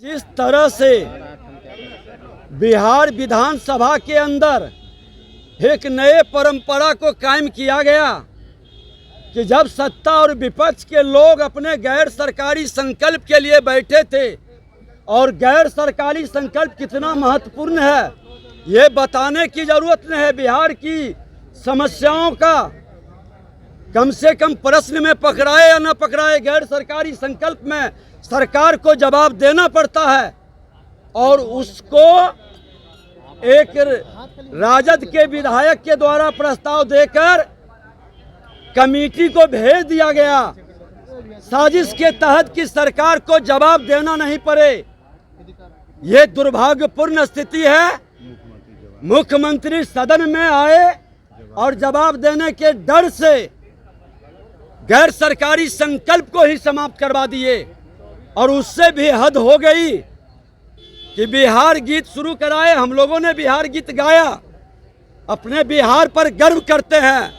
किस तरह से बिहार विधानसभा के अंदर एक नए परंपरा को कायम किया गया कि जब सत्ता और विपक्ष के लोग अपने गैर सरकारी संकल्प के लिए बैठे थे, और गैर सरकारी संकल्प कितना महत्वपूर्ण है ये बताने की जरूरत नहीं है। बिहार की समस्याओं का कम से कम प्रश्न में पकड़ाए या न पकड़ाए, गैर सरकारी संकल्प में सरकार को जवाब देना पड़ता है। और उसको एक राजद के विधायक के द्वारा प्रस्ताव देकर कमेटी को भेज दिया गया, साजिश के तहत कि सरकार को जवाब देना नहीं पड़े। ये दुर्भाग्यपूर्ण स्थिति है। मुख्यमंत्री सदन में आए और जवाब देने के डर से गैर सरकारी संकल्प को ही समाप्त करवा दिए। और उससे भी हद हो गई कि बिहार गीत शुरू कराए। हम लोगों ने बिहार गीत गाया, अपने बिहार पर गर्व करते हैं,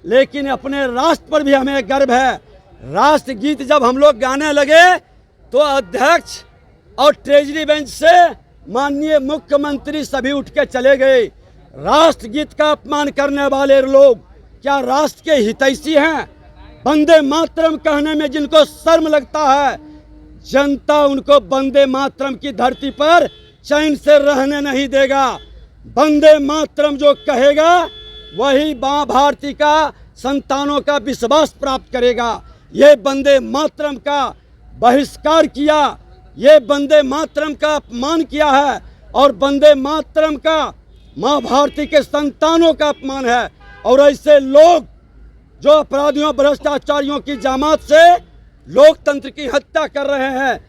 लेकिन अपने राष्ट्र पर भी हमें गर्व है। राष्ट्र गीत जब हम लोग गाने लगे तो अध्यक्ष और ट्रेजरी बेंच से माननीय मुख्यमंत्री सभी उठ के चले गए। राष्ट्र गीत का अपमान करने वाले लोग क्या राष्ट्र के हितैषी हैं? वंदे मातरम कहने में जिनको शर्म लगता है, जनता उनको वंदे मातरम की धरती पर चैन से रहने नहीं देगा। वंदे मातरम जो कहेगा वही मां भारती का संतानों का विश्वास प्राप्त करेगा। ये वंदे मातरम का बहिष्कार किया, ये वंदे मातरम का अपमान किया है, और वंदे मातरम का मां भारती के संतानों का अपमान है। और ऐसे लोग जो अपराधियों भ्रष्टाचारियों की जामात से लोकतंत्र की हत्या कर रहे हैं,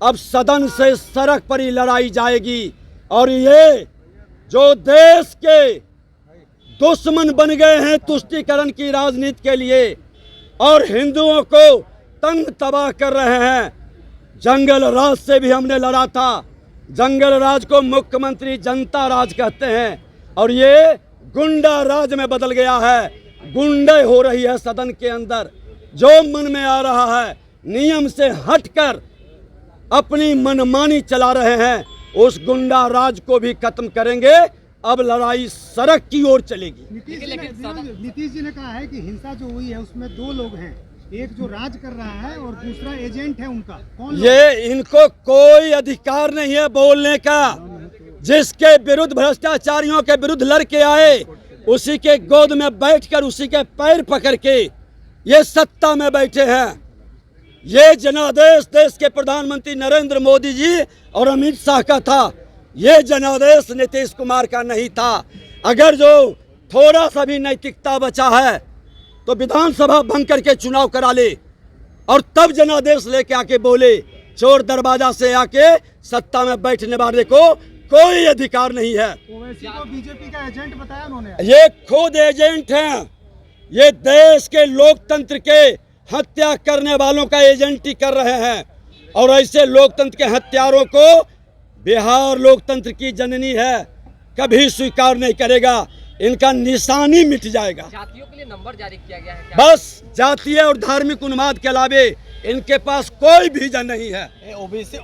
अब सदन से सड़क पर ही लड़ाई जाएगी। और ये जो देश के दुश्मन बन गए हैं तुष्टीकरण की राजनीति के लिए और हिंदुओं को तंग तबाह कर रहे हैं, जंगल राज से भी हमने लड़ा था। जंगल राज को मुख्यमंत्री जनता राज कहते हैं, और ये गुंडा राज में बदल गया है। गुंडे हो रही है सदन के अंदर, जो मन में आ रहा है नियम से हटकर अपनी मनमानी चला रहे हैं। उस गुंडा राज को भी खत्म करेंगे। अब लड़ाई सड़क की ओर चलेगी। नीतीश जी ने कहा है कि हिंसा जो हुई है उसमें दो लोग हैं, एक जो राज कर रहा है और दूसरा एजेंट है उनका। कौन? ये इनको कोई अधिकार नहीं है बोलने का। जिसके विरुद्ध भ्रष्टाचारियों के विरुद्ध लड़के आए उसी के गोद में बैठकर उसी के पैर पकड़ के ये सत्ता में बैठे हैं। ये जनादेश देश के प्रधानमंत्री नरेंद्र मोदी जी और अमित शाह का था। ये जनादेश नीतीश कुमार का नहीं था। अगर जो थोड़ा सा भी नैतिकता बचा है तो विधानसभा भंग करके चुनाव करा ले, और तब जनादेश लेके आके बोले। चोर दरवाजा से आके सत्ता में बैठने वाले को कोई अधिकार नहीं है। ओवैसी को बीजेपी का एजेंट बताया उन्होंने। ये खुद एजेंट हैं। ये देश के लोकतंत्र के हत्या करने वालों का एजेंट ही कर रहे हैं। और ऐसे लोकतंत्र के हत्यारों को बिहार लोकतंत्र की जननी है, कभी स्वीकार नहीं करेगा। इनका निशानी मिट जाएगा। जातियों के लिए नंबर जारी किया गया है क्या? बस जातीय और धार्मिक उन्माद के अलावे इनके पास कोई विजन नहीं है। ओबीसी